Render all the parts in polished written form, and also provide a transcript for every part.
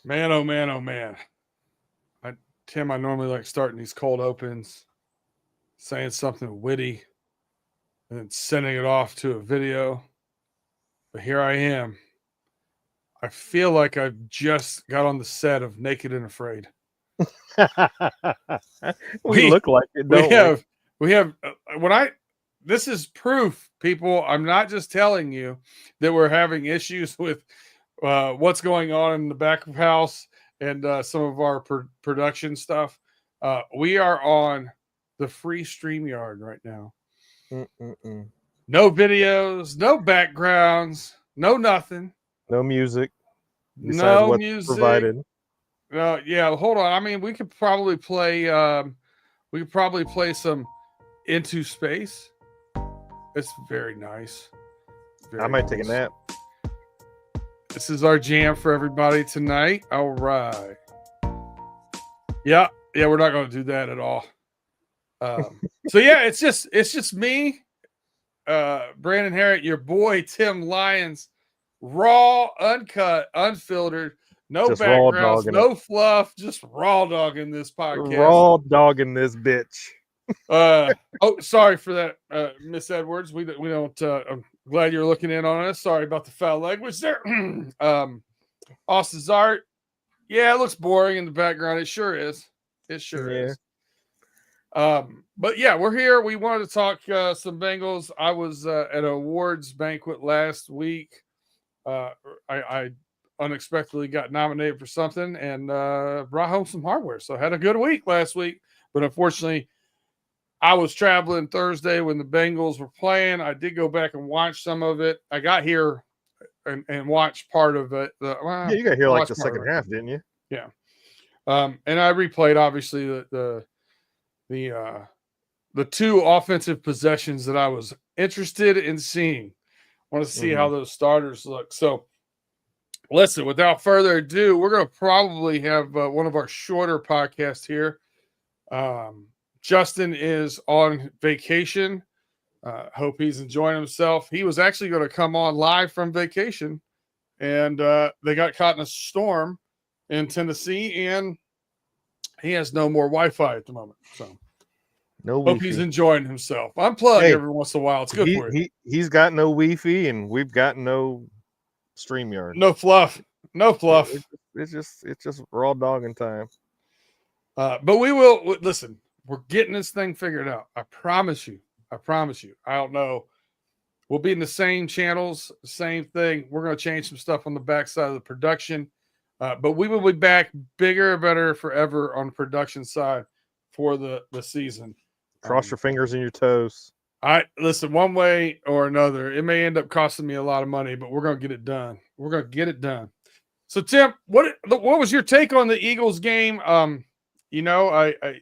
Man, oh man, oh man. Tim, I normally like starting these cold opens, saying something witty, and then sending it off to a video. But here I am. I feel like I've just got on the set of Naked and Afraid. We We look like it, we don't we? have we have when I this is proof, people. I'm not just telling you that we're having issues with what's going on in the back of house and some of our production stuff. We are on the free StreamYard right now. Mm-mm-mm. No videos, no backgrounds, no nothing, No music besides no what's music. provided. Yeah, hold on. I mean, we could probably play. We could probably play some Into Space. It's very nice. I Very might take a nice. nap. This is our jam for everybody tonight. All right. Yeah, we're not going to do that at all. So yeah, it's just me, Brandon Herriott, your boy Tim Lyons, raw, uncut, unfiltered, no Just raw backgrounds, dogging it. no fluff, just raw dogging this podcast. Raw dogging this bitch. Oh, sorry for that, Miss Edwards. We don't. I'm glad you're looking in on us. Sorry about the foul language there. Austin's art. Yeah, it looks boring in the background. It sure is. It sure Yeah. is. But yeah, we're here. We wanted to talk some Bengals. I was at an awards banquet last week. I unexpectedly got nominated for something and brought home some hardware. So I had a good week last week. But unfortunately, I was traveling Thursday when the Bengals were playing. I did go back and watch some of it. I got here and watched part of it. Yeah, you got here like the second half, didn't you? Yeah. And I replayed obviously the two offensive possessions that I was interested in seeing. I want to see how those starters look. So, listen, without further ado, we're going to probably have one of our shorter podcasts here. Justin is on vacation. Hope he's enjoying himself. He was actually going to come on live from vacation, and they got caught in a storm in Tennessee, and he has no more Wi-Fi at the moment. So No hope he's Wi-Fi. enjoying himself. Unplug Hey, every once in a while. It's good for you. He's got no Wi-Fi and we've got no StreamYard. No fluff. No fluff. It's just raw dogging time. But we will listen. We're getting this thing figured out. I promise you. I promise you. I don't know. We'll be in the same channels, same thing. We're going to change some stuff on the backside of the production. But we will be back bigger, better, forever on the production side for the season. Cross your fingers and your toes. I listen, one way or another, it may end up costing me a lot of money, but we're going to get it done. We're going to get it done. So, Tim, what was your take on the Eagles game? You know, I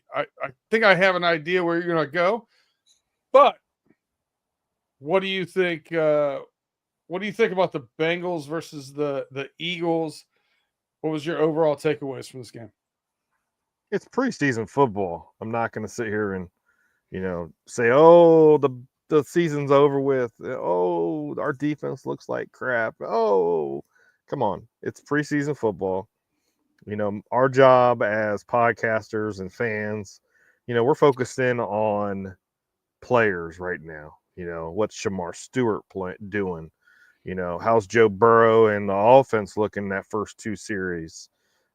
think I have an idea where you're going to go, but what do you think? What do you think about the Bengals versus the Eagles? What was your overall takeaways from this game? It's preseason football. I'm not going to sit here and say, "Oh, the season's over with." Oh, our defense looks like crap. Oh, come on. It's preseason football. Our job as podcasters and fans, we're focused in on players right now. What's Shamar Stewart doing? How's Joe Burrow and the offense looking that first two series?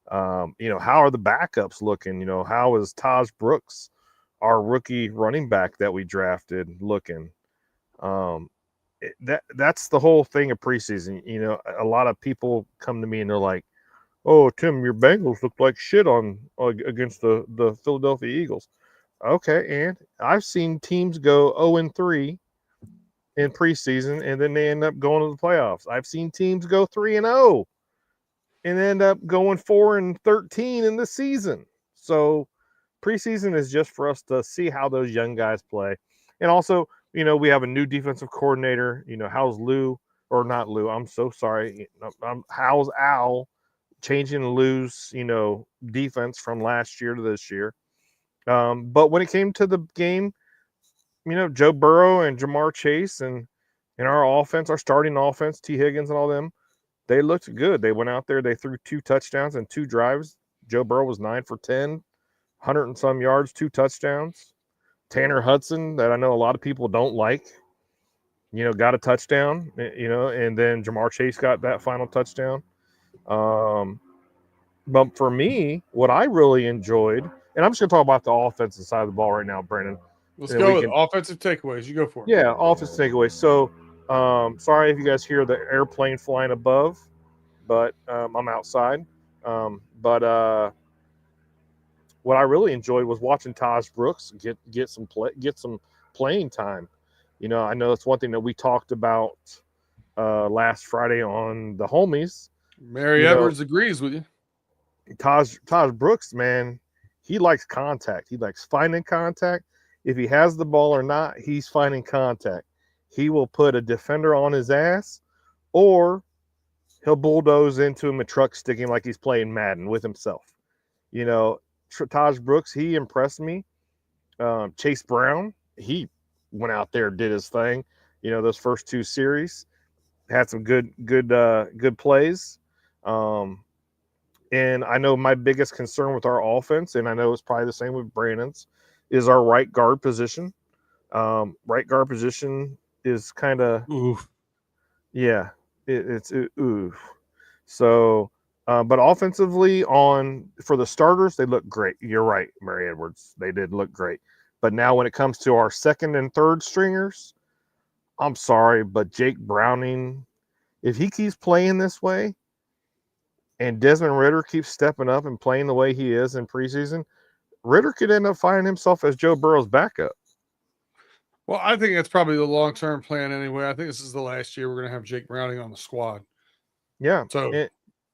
How are the backups looking? How is Taj Brooks, our rookie running back that we drafted, looking? That's the whole thing of preseason. A lot of people come to me and they're like, "Oh, Tim, your Bengals look like shit against the Philadelphia Eagles." Okay, and I've seen teams go 0-3 in preseason, and then they end up going to the playoffs. I've seen teams go 3-0 and end up going 4-13 in the season. So preseason is just for us to see how those young guys play. And also, we have a new defensive coordinator. How's Lou, or not Lou, I'm so sorry. How's Al changing Lou's, defense from last year to this year. But when it came to the game, Joe Burrow and Jamar Chase and our offense, our starting offense, T. Higgins and all them, They looked good. They went out there, they threw 2 touchdowns and 2 drives. Joe Burrow was 9 for 10, 100 and some yards, 2 touchdowns. Tanner Hudson, that I know a lot of people don't like, got a touchdown, and then Jamar Chase got that final touchdown. But for me, what I really enjoyed, and I'm just going to talk about the offensive side of the ball right now, Brandon. Let's And go we with can, offensive takeaways. You go for it. yeah, offensive takeaways. So, sorry if you guys hear the airplane flying above, but I'm outside. But what I really enjoyed was watching Taj Brooks get some playing time. I know it's one thing that we talked about last Friday on the homies. Mary You know, Edwards agrees with you. Taj Brooks, man, he likes contact. He likes finding contact. If he has the ball or not, he's finding contact. He will put a defender on his ass, or he'll bulldoze into him a truck sticking like he's playing Madden with himself. Taj Brooks, he impressed me. Chase Brown, he went out there, did his thing. Those first 2 series had some good plays. And I know my biggest concern with our offense, and I know it's probably the same with Brandon's, is our right guard position. Right guard position is kind of, yeah, it's oof. So, but offensively, for the starters, they look great. You're right, Mary Edwards. They did look great. But now when it comes to our second and third stringers, I'm sorry, but Jake Browning, if he keeps playing this way and Desmond Ridder keeps stepping up and playing the way he is in preseason, Ridder could end up finding himself as Joe Burrow's backup. Well, I think that's probably the long-term plan anyway. I think this is the last year we're going to have Jake Browning on the squad. Yeah. So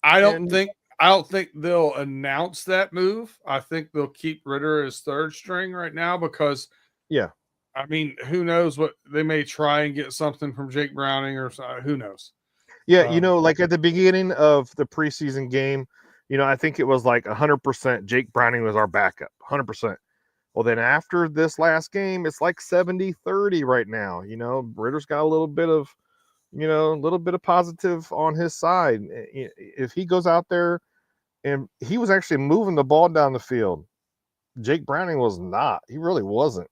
I don't think they'll announce that move. I think they'll keep Ridder as third string right now because, yeah, I mean, who knows what they may try and get something from Jake Browning or who knows. Yeah, like at the beginning of the preseason game, I think it was like 100% Jake Browning was our backup, 100%. Well, then after this last game, it's like 70-30 right now. Ritter's got a little bit of positive on his side. If he goes out there, and he was actually moving the ball down the field, Jake Browning was not. He really wasn't.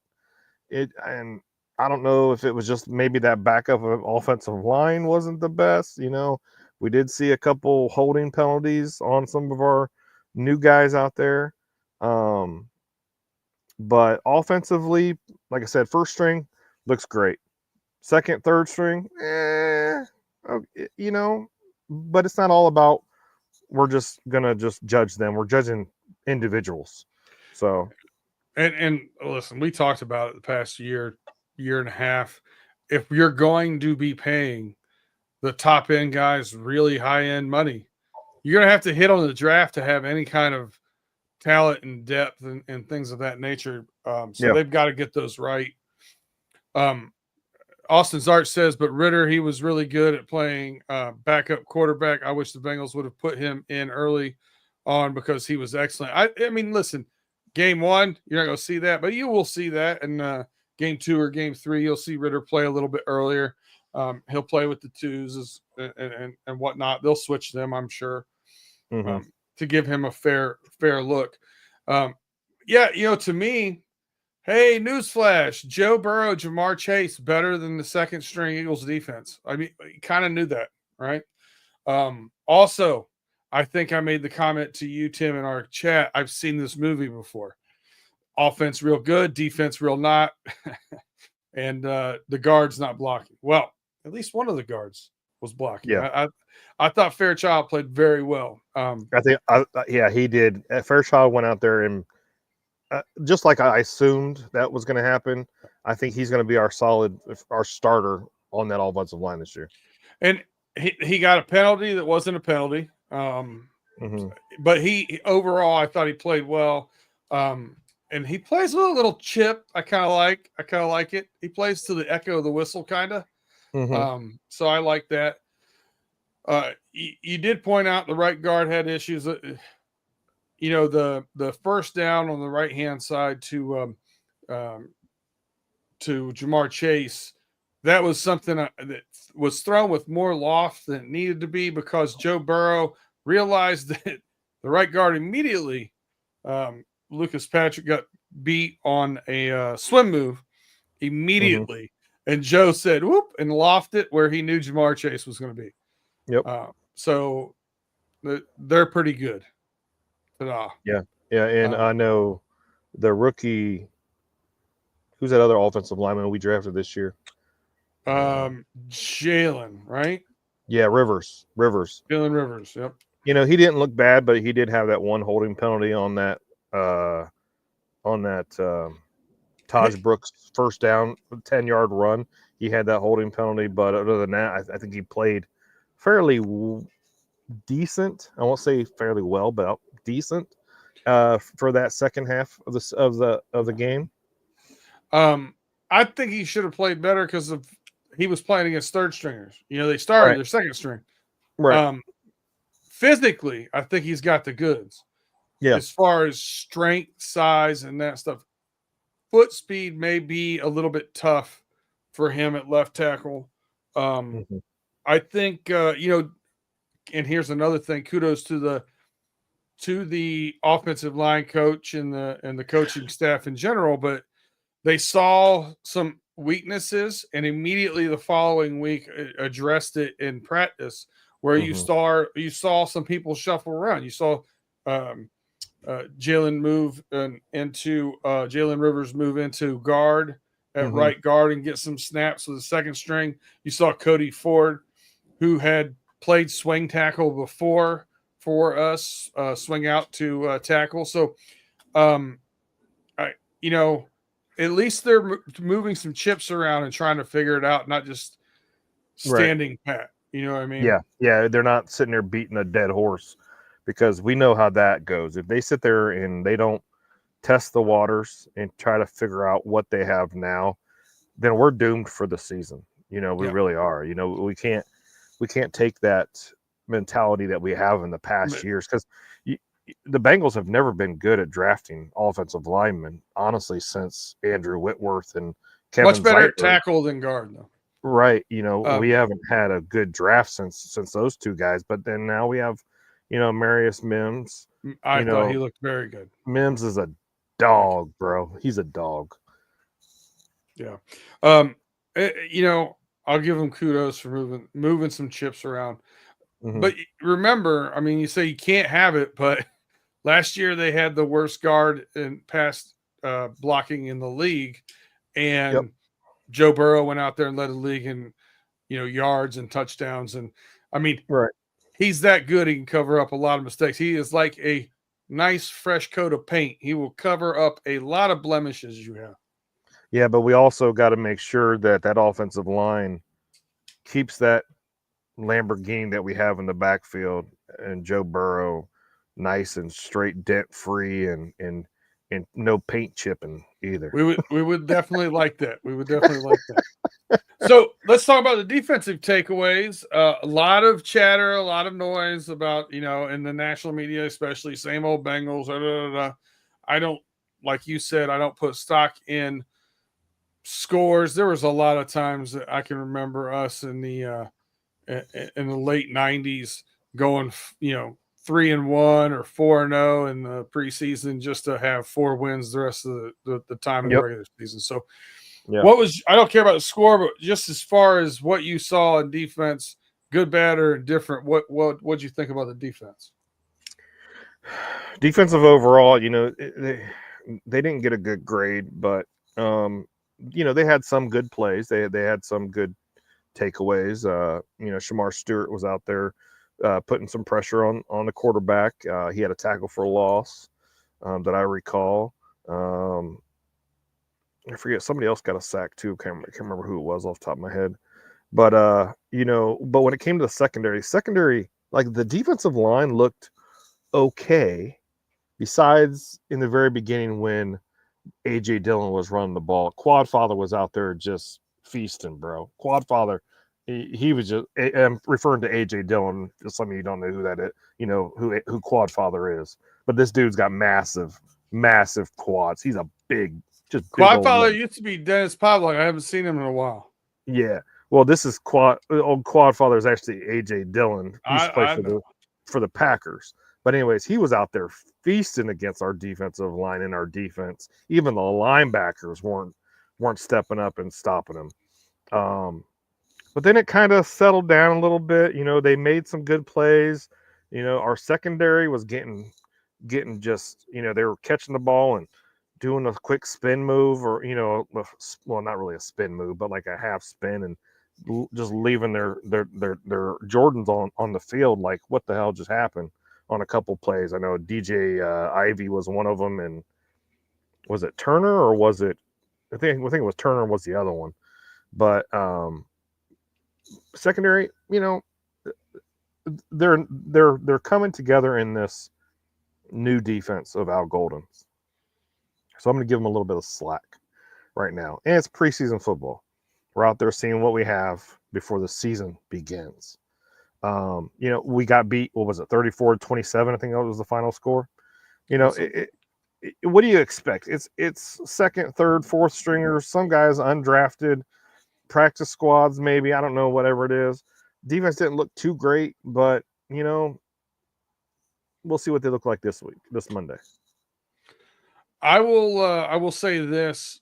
And I don't know if it was just maybe that backup of offensive line wasn't the best. We did see a couple holding penalties on some of our new guys out there. But offensively, like I said, first string looks great. Second, third string, but it's not all about we're just gonna just judge them. We're judging individuals. So and listen, we talked about it the past year and a half. If you're going to be paying the top end guys really high end money, you're gonna have to hit on the draft to have any kind of talent and depth and things of that nature. So they've got to get those right. Austin Zart says, but Ridder, he was really good at playing backup quarterback. I wish the Bengals would have put him in early on because he was excellent. I mean, listen, game 1, you're not going to see that, but you will see that in game 2 or game 3. You'll see Ridder play a little bit earlier. He'll play with the twos and whatnot. They'll switch them, I'm sure, to give him a fair look. To me, hey, newsflash, Joe Burrow, Jamar Chase, better than the second string Eagles defense. I mean, you kind of knew that, right? Also, I think I made the comment to you, Tim, in our chat. I've seen this movie before. Offense real good, defense real not, and the guard's not blocking. Well, at least one of the guards was blocking. Yeah. I thought Fairchild played very well. I think, he did. Fairchild went out there and just like I assumed that was going to happen. I think he's going to be our starter on that offensive line this year. And he got a penalty that wasn't a penalty. But he overall, I thought he played well. And he plays with a little chip. I kind of like it. He plays to the echo of the whistle, kind of. So I like that. You did point out the right guard had issues. The first down on the right hand side to Jamar Chase, that was something that was thrown with more loft than it needed to be because Joe Burrow realized that the right guard immediately, Lucas Patrick got beat on a swim move Mhm. immediately. And Joe said, whoop, and lofted it where he knew Jamar Chase was going to be. Yep. So they're pretty good. Ta-da. Yeah. Yeah. And I know the rookie, who's that other offensive lineman we drafted this year? Jalen, right? Yeah, Rivers. Jalen Rivers. Yep. You know, he didn't look bad, but he did have that one holding penalty on that uh Taj Brooks first down 10-yard run. He had that holding penalty, but other than that, I think he played fairly decent. I won't say fairly well, but decent for that second half of the game. I think he should have played better because he was playing against third stringers. You know, they started their second string. Right. Physically, I think he's got the goods. Yeah. As far as strength, size, and that stuff. Foot speed may be a little bit tough for him at left tackle. I think and here's another thing. Kudos to the offensive line coach and the coaching staff in general, but they saw some weaknesses and immediately the following week addressed it in practice where you saw some people shuffle around. You saw Jalen Rivers move into guard at right guard and get some snaps with the second string. You saw Cody Ford, who had played swing tackle before for us, swing out to tackle. So, at least they're moving some chips around and trying to figure it out, not just standing pat. You know what I mean? Yeah. Yeah. They're not sitting there beating a dead horse because we know how that goes. If they sit there and they don't test the waters and try to figure out what they have now, then we're doomed for the season. We really are. We can't take that mentality that we have in the past years because the Bengals have never been good at drafting offensive linemen, honestly, since Andrew Whitworth and Kevin much better Zeitler. at tackle than guard, though. Right. We haven't had a good draft since those two guys, but then now we have, Marius Mims. I thought he looked very good. Mims is a dog, bro. He's a dog. Yeah. I'll give him kudos for moving some chips around. But remember, I mean, you say you can't have it, but last year they had the worst guard and pass blocking in the league, and Joe Burrow went out there and led the league in yards and touchdowns, and I mean, he's that good. He can cover up a lot of mistakes. He is like a nice fresh coat of paint. He will cover up a lot of blemishes you have. Yeah, but we also got to make sure that offensive line keeps that Lamborghini that we have in the backfield and Joe Burrow nice and straight, dent free, and no paint chipping either. We would definitely like that. We would definitely like that. So let's talk about the defensive takeaways. A lot of chatter, a lot of noise about in the national media, especially same old Bengals. I don't, like you said, I don't put stock in scores. There was a lot of times that I can remember us in the late 90s going 3-1 or 4-0 in the preseason just to have 4 wins the rest of the time in the regular season. So I don't care about the score, but just as far as what you saw in defense, good, bad, or different, what'd you think about the defense? Defensive overall, they didn't get a good grade, but they had some good plays. They had some good takeaways. Shamar Stewart was out there putting some pressure on the quarterback. He had a tackle for a loss that I recall. I forget, somebody else got a sack too. Can't remember who it was off the top of my head. But but when it came to the secondary, like the defensive line looked okay. Besides in the very beginning when AJ Dillon was running the ball, Quadfather was out there just feasting, bro. Quadfather, he was just. I'm referring to AJ Dillon. Some of you don't know who that is. Who Quadfather is, but this dude's got massive quads. He's a big, just big Quadfather used to be Dennis Pavlik. I haven't seen him in a while. Yeah. Well, this is old quad father is actually AJ Dillon. He used to play I know. for the Packers. But anyways, he was out there feasting against our defensive line and our defense. Even the linebackers weren't stepping up and stopping him. But then it kind of settled down a little bit. They made some good plays. Our secondary was getting just, they were catching the ball and doing a quick spin move, or well, not really a spin move, but like a half spin, and just leaving their Jordans on the field. Like, what the hell just happened on a couple plays? I know DJ Ivy was one of them, and was it Turner or was it? I think it was Turner was the other one, but secondary, they're coming together in this new defense of Al Golden's. So I'm going to give them a little bit of slack right now. And it's preseason football. We're out there seeing what we have before the season begins. We got beat, what was it, 34-27, I think that was the final score. What do you expect? It's second, third, fourth stringers, some guys undrafted, practice squads maybe, I don't know, whatever it is. Defense didn't look too great, but, we'll see what they look like this Monday. I will say this.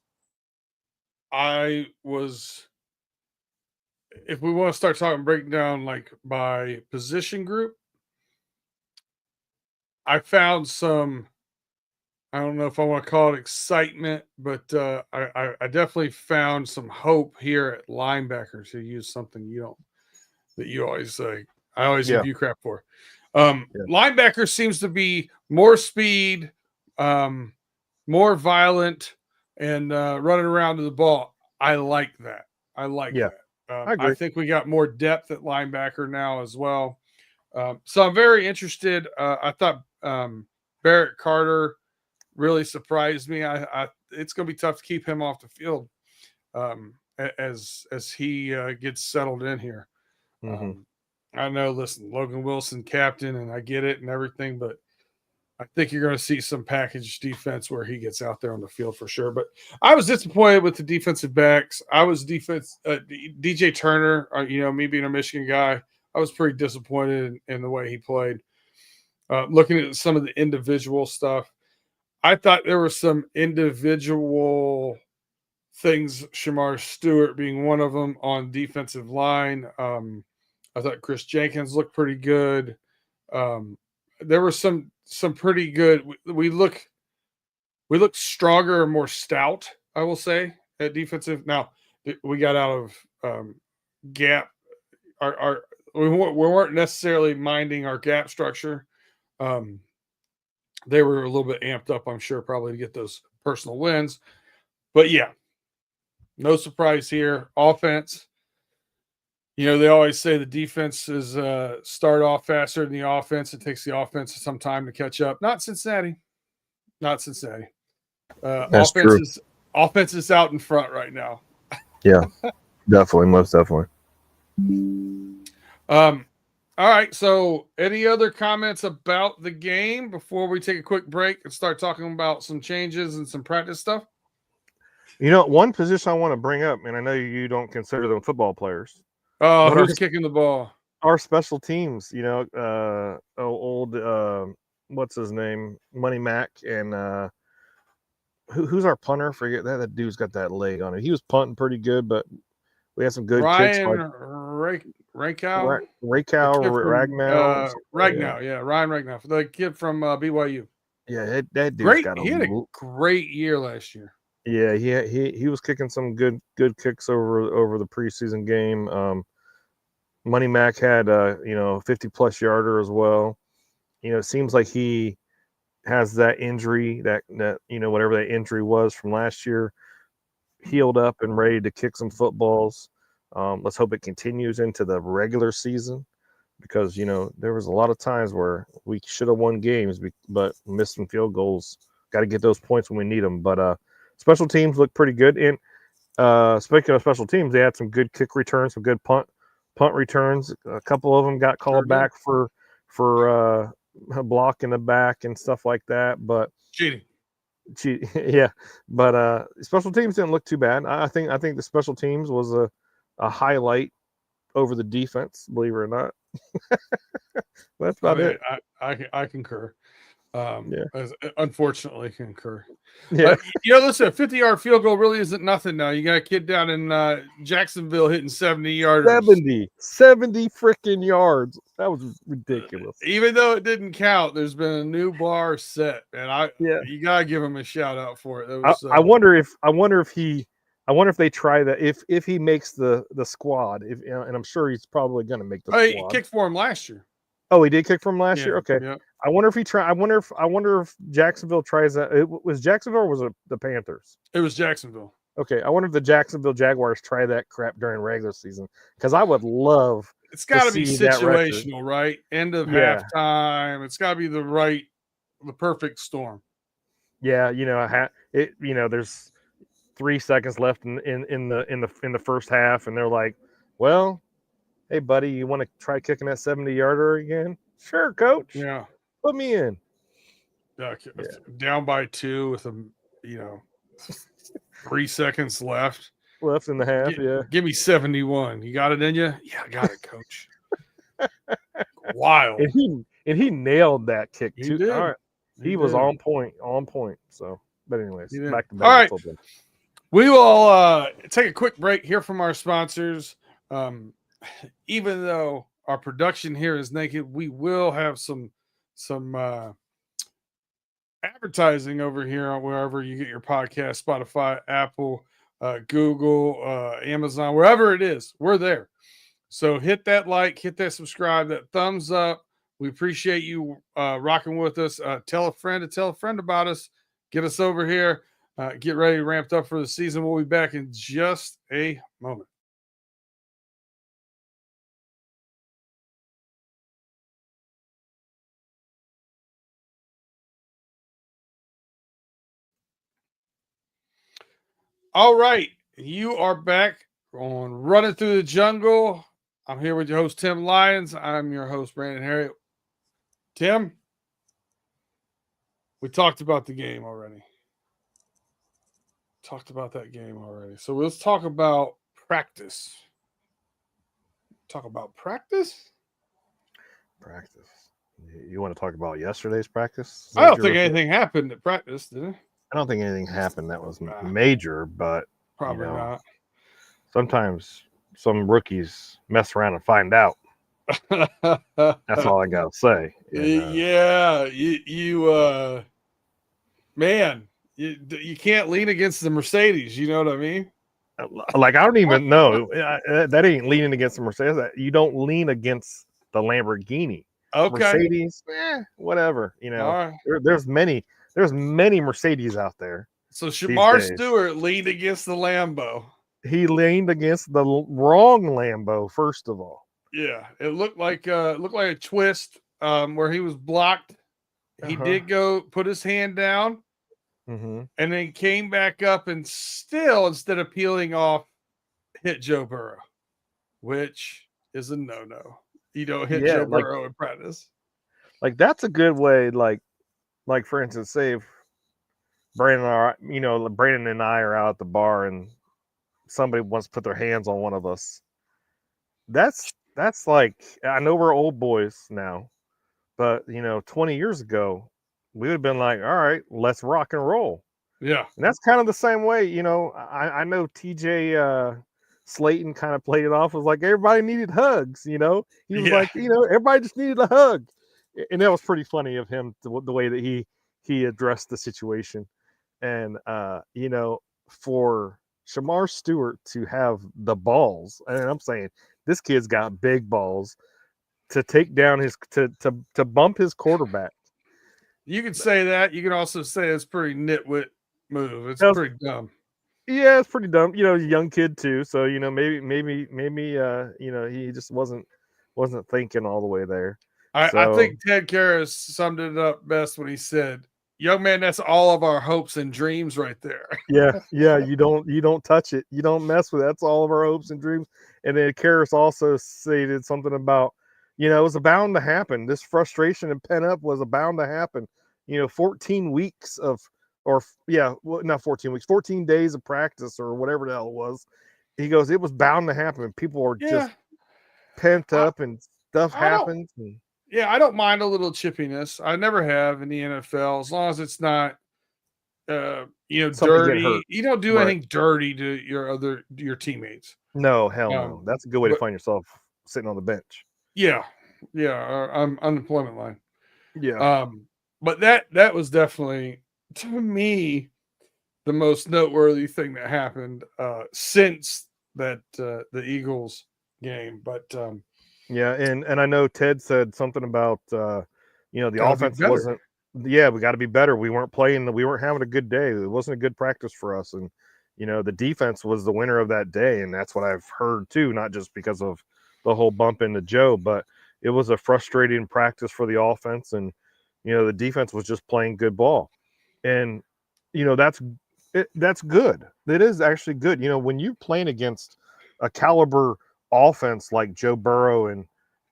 If we want to start talking breakdown like by position group, I found some, I don't know if I want to call it excitement, but I definitely found some hope here at linebackers, who use something that you always say. I always give you crap for. Linebacker seems to be more speed, more violent, and running around to the ball. I like that. I like that. I think we got more depth at linebacker now as well. So I'm very interested. I thought Barrett Carter really surprised me. It's going to be tough to keep him off the field as he gets settled in here. Mm-hmm. I know, listen, Logan Wilson, captain, and I get it and everything, but I think you're going to see some package defense where he gets out there on the field for sure. But I was disappointed with the defensive backs. I was DJ Turner, me being a Michigan guy, I was pretty disappointed in the way he played. Looking at some of the individual stuff, I thought there were some individual things, Shamar Stewart being one of them on defensive line. I thought Chris Jenkins looked pretty good. There were some pretty good. We look stronger and more stout, I will say, at defensive. Now we got out of gap. We weren't necessarily minding our gap structure. They were a little bit amped up, I'm sure, probably to get those personal wins. But yeah, no surprise here. Offense. They always say the defense is start off faster than the offense. It takes the offense some time to catch up. Not Cincinnati. That's true. Offense is out in front right now. Yeah, definitely, most definitely. All right. So, any other comments about the game before we take a quick break and start talking about some changes and some practice stuff? One position I want to bring up, and I know you don't consider them football players. Oh, who's kicking the ball? Our special teams, what's his name? Money Mac, and who's our punter? Forget that dude's got that leg on it. He was punting pretty good, but we had some good kicks. Ryan Ragnow. Ragnow, yeah, Ryan Ragnow, the kid from BYU. Yeah, that dude's got he had a great year last year. Yeah, he was kicking some good kicks over the preseason game. Money Mac had 50+ yarder as well. It seems like he has that injury that whatever that injury was from last year, healed up and ready to kick some footballs. Let's hope it continues into the regular season, because there was a lot of times where we should have won games but missed some field goals. Got to get those points when we need them. But special teams look pretty good. And speaking of special teams, they had some good kick returns, some good punt returns. A couple of them got called back for a block in the back and stuff like that. But cheating. Yeah. But special teams didn't look too bad. I think the special teams was a highlight over the defense, believe it or not. That's about it. I concur. Yeah. Unfortunately concur. Yeah. Listen, a 50-yard field goal really isn't nothing now. You got a kid down in Jacksonville hitting 70-yarders. 70 freaking yards. That was ridiculous. Even though it didn't count, there's been a new bar set, and you gotta give him a shout out for it. I wonder if they try that if he makes the squad, and I'm sure he's probably going to make the squad. He kicked for him last year. Oh, he did kick from last year. Okay. Yeah. I wonder if Jacksonville tries that. It was Jacksonville or was it the Panthers? It was Jacksonville. Okay. I wonder if the Jacksonville Jaguars try that crap during regular season, because I would love. It's got to be situational, right? End of halftime. It's got to be the perfect storm. Yeah, there's 3 seconds left in the first half, and they're like, "Well, hey, buddy, you want to try kicking that 70-yarder again? Sure, coach. Yeah, put me in." Down by 2 with 3 seconds left in the half. Give me 71. You got it in you? Yeah, I got it, coach. Wild. And he nailed that kick too. Did. All right. He was on point. So, but anyways, back to all right. football. We will take a quick break here from our sponsors. Even though our production here is naked, we will have some advertising over here on wherever you get your podcast, Spotify, Apple, Google, Amazon, wherever it is, we're there. So hit that like, hit that subscribe, that thumbs up. We appreciate you rocking with us. Tell a friend to tell a friend about us. Get us over here. Get ready, ramped up for the season. We'll be back in just a moment. All right. You are back on Running Through the Jungle. I'm here with your host, Tim Lyons. I'm your host, Brandon Herriott. Tim, we talked about the game already. So let's talk about practice. Practice. You want to talk about yesterday's practice? I don't think anything happened at practice, did it? I don't think anything happened that was major, but probably not. Sometimes some rookies mess around and find out. That's all I gotta say. And, you can't lean against the Mercedes. You know what I mean? Like, I don't even know. That ain't leaning against the Mercedes. You don't lean against the Lamborghini. Okay. Mercedes, whatever. Right. There's many Mercedes out there. So Shamar Stewart leaned against the Lambo. He leaned against the wrong Lambo, first of all. Yeah, it looked like a twist where he was blocked. He did go put his hand down, and then came back up and still, instead of peeling off, hit Joe Burrow, which is a no-no. You don't hit Joe Burrow in practice. Like, that's a good way. Like for instance, say if Brandon and I are out at the bar and somebody wants to put their hands on one of us. That's like, I know we're old boys now, but 20 years ago, we would have been like, all right, let's rock and roll. Yeah. And that's kind of the same way, I know TJ Slayton kind of played it off as like everybody needed hugs, he was like, everybody just needed a hug. And that was pretty funny of him, the way that he addressed the situation. And for Shamar Stewart to have the balls, and I'm saying this kid's got big balls to take down to bump his quarterback. You can say that. You can also say it's pretty nitwit move. It's pretty dumb. Yeah, it's pretty dumb. He's a young kid too, so maybe he just wasn't thinking all the way there. I think Ted Karras summed it up best when he said, "Young man, that's all of our hopes and dreams right there." Yeah. You don't touch it. You don't mess with it. That's all of our hopes and dreams. And then Karras also stated something about, it was bound to happen. This frustration and pent up was bound to happen. 14 weeks of, not 14 weeks, 14 days of practice or whatever the hell it was. he goes, it was bound to happen. People are Yeah, just pent I, up and stuff I don't. happens. And Yeah, I don't mind a little chippiness. I never have in the NFL, as long as it's not, somebody get hurt. dirty. You don't do Right. anything dirty to your teammates. No, hell no. Um, That's a good way to but find yourself sitting on the bench. yeah, yeah, I'm unemployment line. Yeah. Um, but that was definitely, to me, the most noteworthy thing that happened since the Eagles game. But Yeah, and I know Ted said something about the gotta be offense better. wasn't. We got to be better. We weren't having a good day. It wasn't a good practice for us, and the defense was the winner of that day, and that's what I've heard too. Not just because of the whole bump into Joe, but it was a frustrating practice for the offense, and the defense was just playing good ball, and that's good. It is actually good. When you're playing against a caliber offense like Joe Burrow and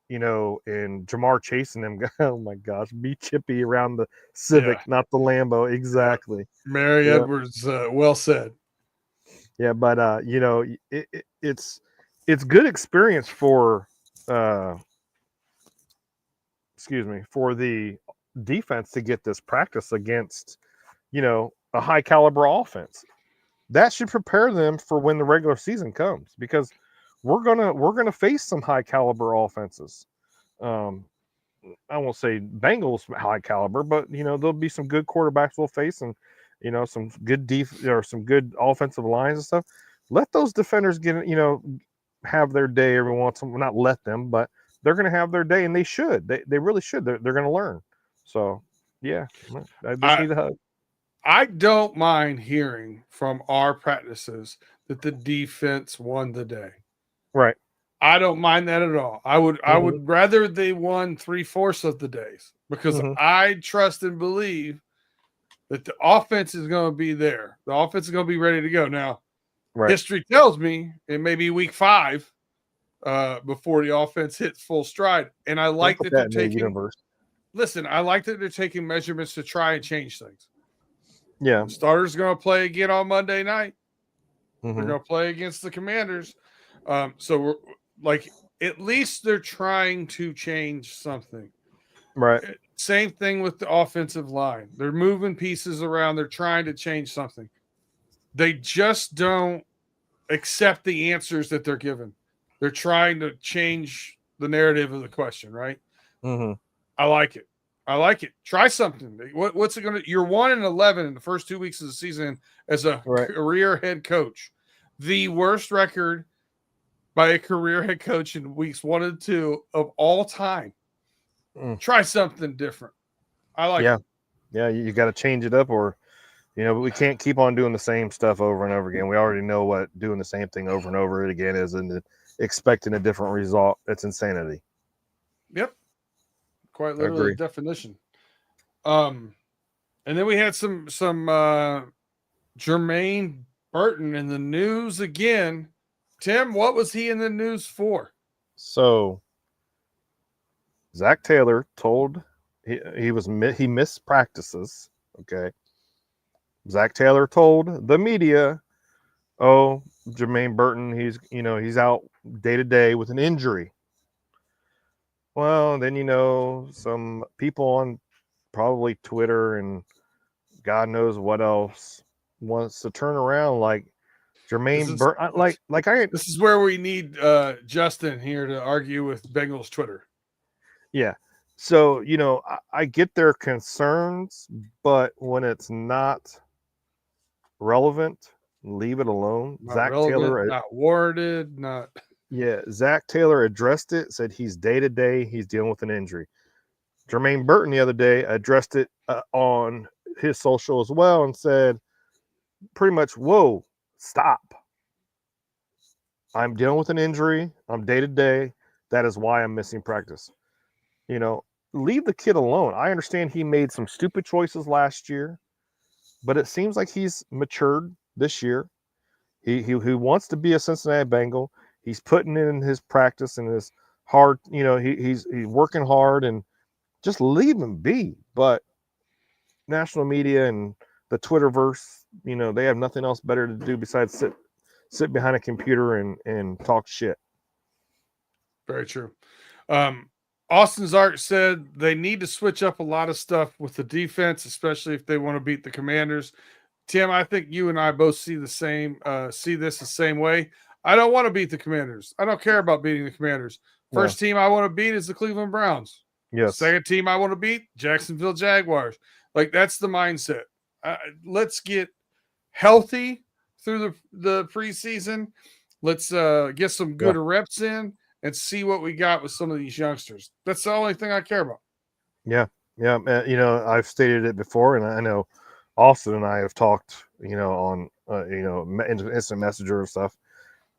Jamar Chase and them. Oh my gosh, be chippy around the Civic, Yeah, not the Lambo. yeah. Exactly. Mary Yeah, Edwards, well said. yeah. But it's good experience for uh, for the defense to get this practice against a high caliber offense. That should prepare them for when the regular season comes, because we're gonna face some high caliber offenses. Um, I won't say Bengals high caliber, but there'll be some good quarterbacks we'll face, and some good or some good offensive lines and stuff. Let those defenders have their day every once in a while. Not let them, but they're going to have their day, and they should. They really should. They're going to learn. So yeah, I just I need a hug. I don't mind hearing from our practices that the defense won the day. Right. I don't mind that at all. I Mm-hmm. would rather they won 3/4 of the days, because Mm-hmm. I trust and believe that the offense is going to be there. The offense is going to be ready to go. Now, Right. history tells me it may be week 5 before the offense hits full stride. And I Don't like put that they're that in the taking universe. listen, I like that they're taking measurements to try and change things. Yeah. The starter's going to play again on Monday night. They're Mm-hmm. going to play against the Commanders. So we're like, at least they're trying to change something. Right. Same thing with the offensive line. They're moving pieces around. They're trying to change something. They just don't accept the answers that they're given. They're trying to change the narrative of the question, right? Mm-hmm. I like it. I like it. Try something. What's it going to? You're 1-11 in the first 2 weeks of the season as a Right. career head coach. The worst record by a career head coach in weeks 1 and 2 of all time. Mm. Try something different. I like Yeah. it. Yeah. You got to change it up, or but we can't keep on doing the same stuff over and over again. We already know what doing the same thing over and over again is, and expecting a different result. It's insanity. Yep. Quite I literally the agree. definition. And then we had some Jermaine Burton in the news again. Tim, what was he in the news for? So Zach Taylor told he missed practices. Okay. Zach Taylor told the media, "Oh, Jermaine Burton, he's out day to day with an injury." Well, then some people on probably Twitter and God knows what else wants to turn around like This Jermaine is Burton. I this is where we need Justin here to argue with Bengals Twitter. Yeah. So, I get their concerns, but when it's not relevant, leave it alone. Not relevant, not warranted, not. Zach Taylor addressed it, said he's day to day, he's dealing with an injury. Jermaine Burton the other day addressed it on his social as well and said pretty much, whoa, stop. I'm dealing with an injury. I'm day to day. That is why I'm missing practice. Leave the kid alone. I understand he made some stupid choices last year, but it seems like he's matured this year. He wants to be a Cincinnati Bengal. He's putting in his practice and his hard. He's working hard, and just leave him be. But national media and the Twitterverse, they have nothing else better to do besides sit behind a computer and talk shit. Very true. Austin's Art said they need to switch up a lot of stuff with the defense, especially if they want to beat the Commanders. Tim, I think you and I both see this the same way. I don't want to beat the Commanders. I don't care about beating the Commanders. First team I want to beat is the Cleveland Browns. Yes. Second team I want to beat, Jacksonville Jaguars. Like, that's the mindset. Let's get healthy through the preseason. Let's get some good reps in and see what we got with some of these youngsters. That's the only thing I care about. Yeah. I've stated it before, and I know Austin and I have talked, on instant messenger and stuff.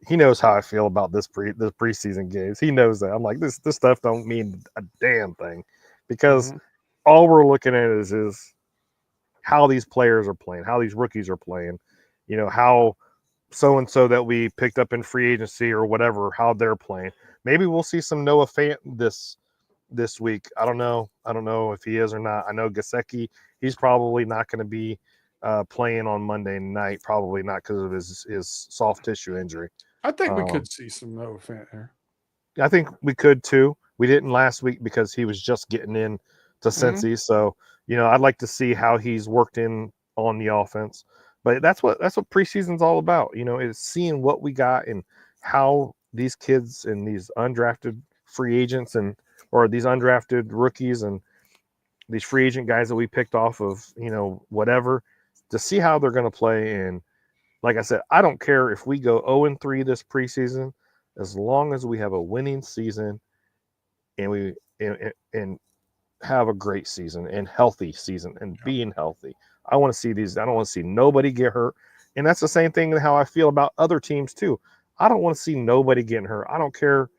He knows how I feel about this preseason games. He knows that. I'm like, this stuff don't mean a damn thing, because all we're looking at is how these players are playing, how these rookies are playing, how so-and-so that we picked up in free agency or whatever, how they're playing. Maybe we'll see some Noah Fant this week. I don't know if he is or not. I know Gesicki, he's probably not going to be playing on Monday night, probably not because of his soft tissue injury. I think we could see some Noah Fant there. I think we could too. We didn't last week because he was just getting in to Cincy. So, I'd like to see how he's worked in on the offense. But that's what preseason's all about, is seeing what we got and how these kids and these undrafted free agents or these undrafted rookies and these free agent guys that we picked off of, whatever, to see how they're going to play. And like I said, I don't care if we go 0-3 this preseason, as long as we have a winning season and we have a great season and healthy season and being healthy. I want to see these. I don't want to see nobody get hurt. And that's the same thing how I feel about other teams too. I don't want to see nobody getting hurt. I don't care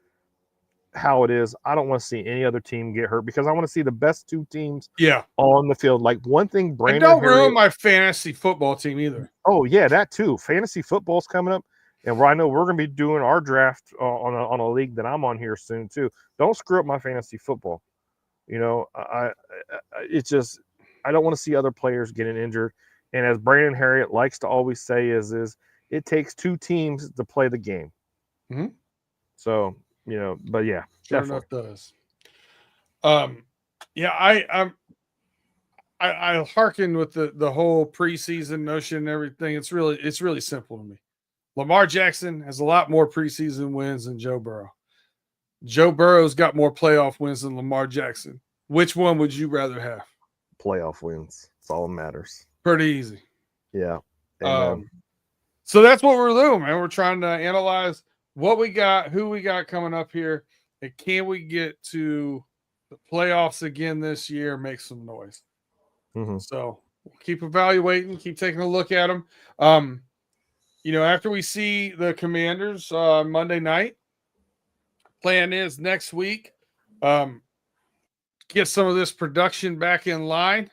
how it is. I don't want to see any other team get hurt, because I want to see the best two teams on the field. Like, one thing, Brandon And don't Herriott, ruin my fantasy football team either. Oh yeah, that too. Fantasy football's coming up, and I know we're going to be doing our draft on a league that I'm on here soon too. Don't screw up my fantasy football. It's just, I don't want to see other players getting injured. And as Brandon Herriott likes to always say, is it takes two teams to play the game. Mm-hmm. So, but yeah, sure enough does. I hearken with the whole preseason notion and everything. It's really simple to me. Lamar Jackson has a lot more preseason wins than Joe Burrow. Joe Burrow's got more playoff wins than Lamar Jackson. Which one would you rather have? Playoff wins. That's all that matters. Pretty easy. Yeah. So that's what we're doing, man. We're trying to analyze what we got, who we got coming up here, and can we get to the playoffs again this year, make some noise. So we'll keep evaluating, keep taking a look at them. After we see the Commanders Monday night, plan is next week, get some of this production back in line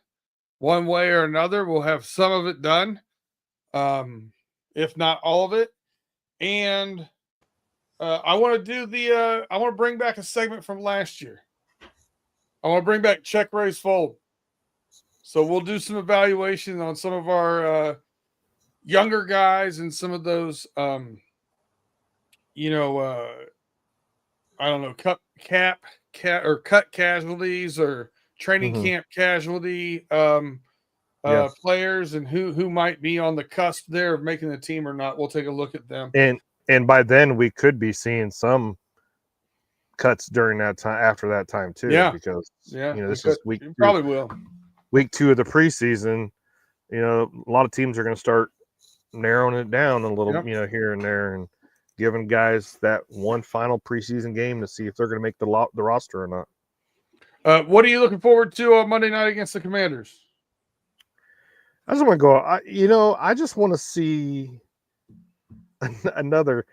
one way or another. We'll have some of it done, if not all of it. And I want to bring back a segment from last year. I want to bring back Check, Raise, Fold. So we'll do some evaluation on some of our younger guys and some of those, I don't know, cut casualties or training camp casualty players, and who might be on the cusp there of making the team or not. We'll take a look at them. And by then we could be seeing some cuts during that time, after that time too. Yeah. Because this is week two, probably will. Week 2 of the preseason. A lot of teams are going to start narrowing it down a little, here and there, and giving guys that one final preseason game to see if they're going to make the roster or not. What are you looking forward to on Monday night against the Commanders? I just want to go. I just want to see another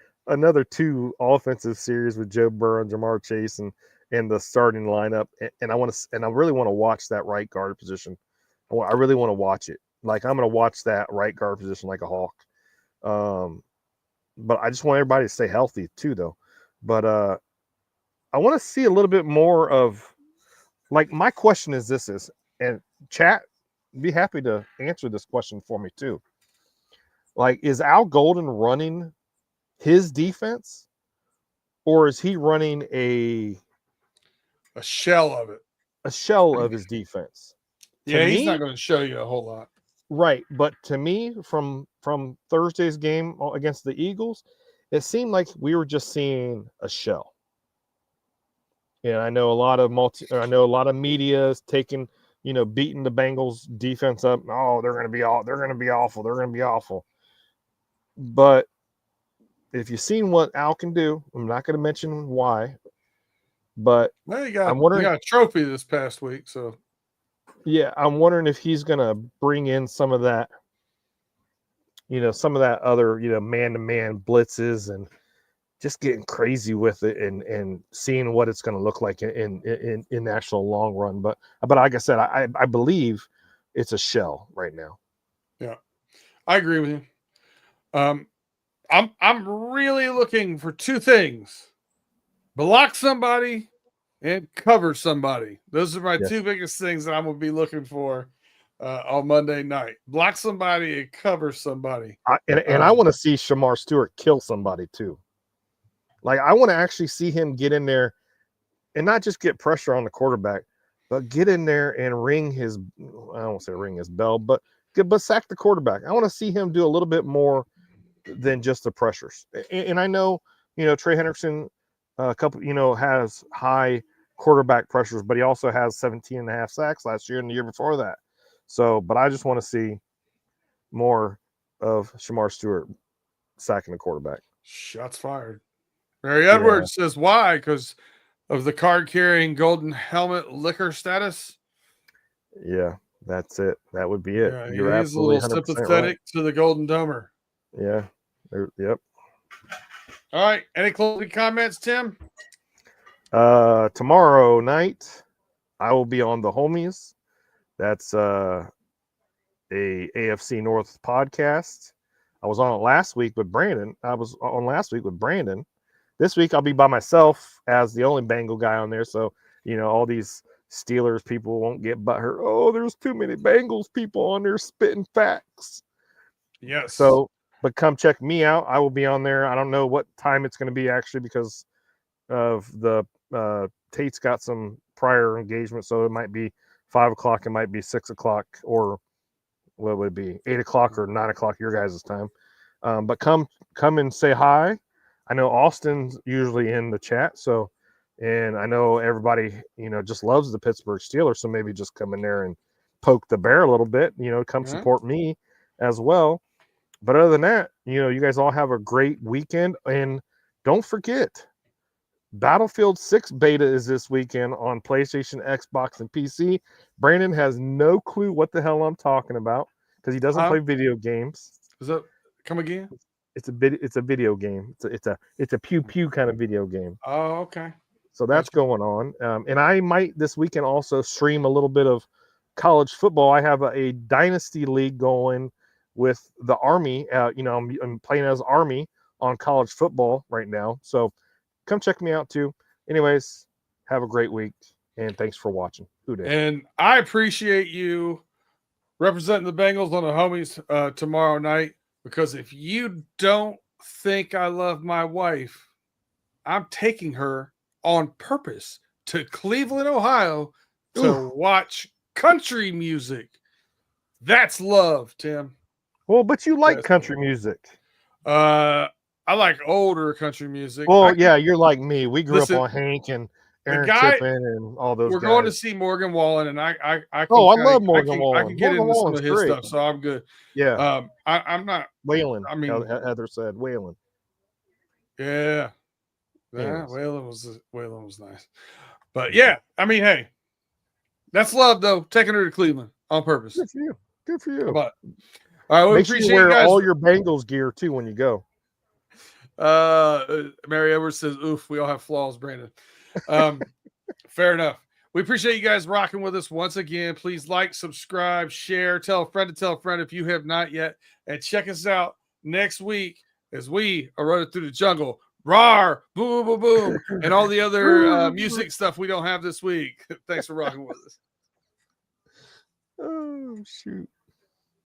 2 offensive series with Joe Burrow and Jamar Chase and the starting lineup, and I really want to watch that right guard position. I really want to watch it. Like, I'm going to watch that right guard position like a hawk. But I just want everybody to stay healthy too, though. But I want to see a little bit more of, like, my question is this, and chat, be happy to answer this question for me too. Like, is Al Golden running his defense, or is he running a shell of it? A shell of his defense? Yeah, he's not going to show you a whole lot. Right, but to me, from Thursday's game against the Eagles, it seemed like we were just seeing a shell. And I know a lot of media is taking, beating the Bengals defense up. Oh, they're going to be awful. They're going to be awful. But if you've seen what Al can do, I'm not going to mention why, but well, you I'm wondering. You got a trophy this past week, so yeah, I'm wondering if he's going to bring in some of that, some of that other, man-to-man blitzes and just getting crazy with it and seeing what it's going to look like in actual long run. But like I said, I believe it's a shell right now. Yeah, I agree with you. I'm really looking for two things: block somebody and cover somebody. Those are my two biggest things that I'm going to be looking for on Monday night. Block somebody and cover somebody. And I want to see Shamar Stewart kill somebody too. Like, I want to actually see him get in there and not just get pressure on the quarterback, but get in there and ring his, I don't want to say ring his bell, but sack the quarterback. I want to see him do a little bit more than just the pressures. And I know, Trey Hendrickson, has high quarterback pressures, but he also has 17.5 sacks last year and the year before that. So, but I just want to see more of Shamar Stewart sacking the quarterback. Shots fired. Mary Edwards says why? Because of the card-carrying golden helmet liquor status? Yeah, that's it. That would be it. Yeah, You're absolutely a little sympathetic right. To the Golden Domer. Yeah. Yep. All right. Any closing comments, Tim? Tomorrow night, I will be on the Homies. That's a AFC North podcast. I was on it last week with Brandon. This week I'll be by myself as the only Bengal guy on there. So, all these Steelers people won't get butthurt. Oh, there's too many Bengals people on there spitting facts. Yes. So, but come check me out. I will be on there. I don't know what time it's going to be actually because of the Tate's got some prior engagement. So it might be 5 o'clock. It might be 6 o'clock, or what would it be? 8 o'clock or 9 o'clock your guys' time. But come and say hi. I know Austin's usually in the chat. So, and I know everybody, just loves the Pittsburgh Steelers. So maybe just come in there and poke the bear a little bit, come support me as well. But other than that, you guys all have a great weekend. And don't forget, Battlefield 6 beta is this weekend on PlayStation, Xbox, and PC. Brandon has no clue what the hell I'm talking about because he doesn't play video games. Is that come again? It's a video game. It's a pew pew kind of video game. Oh, okay. So that's going on. And I might this weekend also stream a little bit of college football. I have a dynasty league going with the Army. I'm playing as Army on college football right now. So come check me out too. Anyways, have a great week and thanks for watching. And I appreciate you representing the Bengals on the Homies tomorrow night, because if you don't think I love my wife, I'm taking her on purpose to Cleveland, Ohio to watch country music. That's love, Tim. Well, but you like country music. I like older country music. Well, you're like me. We grew up on Hank and Aaron Tippin and all those guys. We're going to see Morgan Wallen, and I love Morgan Wallen. I can get into some of his stuff, so I'm good. Yeah. I'm not Waylon. I mean, Heather said Waylon. Yeah. Waylon was nice. But yeah, I mean, hey, that's love though. Taking her to Cleveland on purpose. Good for you. All right, we make sure you wear all your Bengals gear too when you go. Mary Edwards says, "Oof, we all have flaws, Brandon." Fair enough. We appreciate you guys rocking with us once again. Please like, subscribe, share, tell a friend to tell a friend if you have not yet, and check us out next week as we are running through the jungle. Rawr, boom, boom, boom, and all the other music stuff we don't have this week. Thanks for rocking with us. Oh, shoot.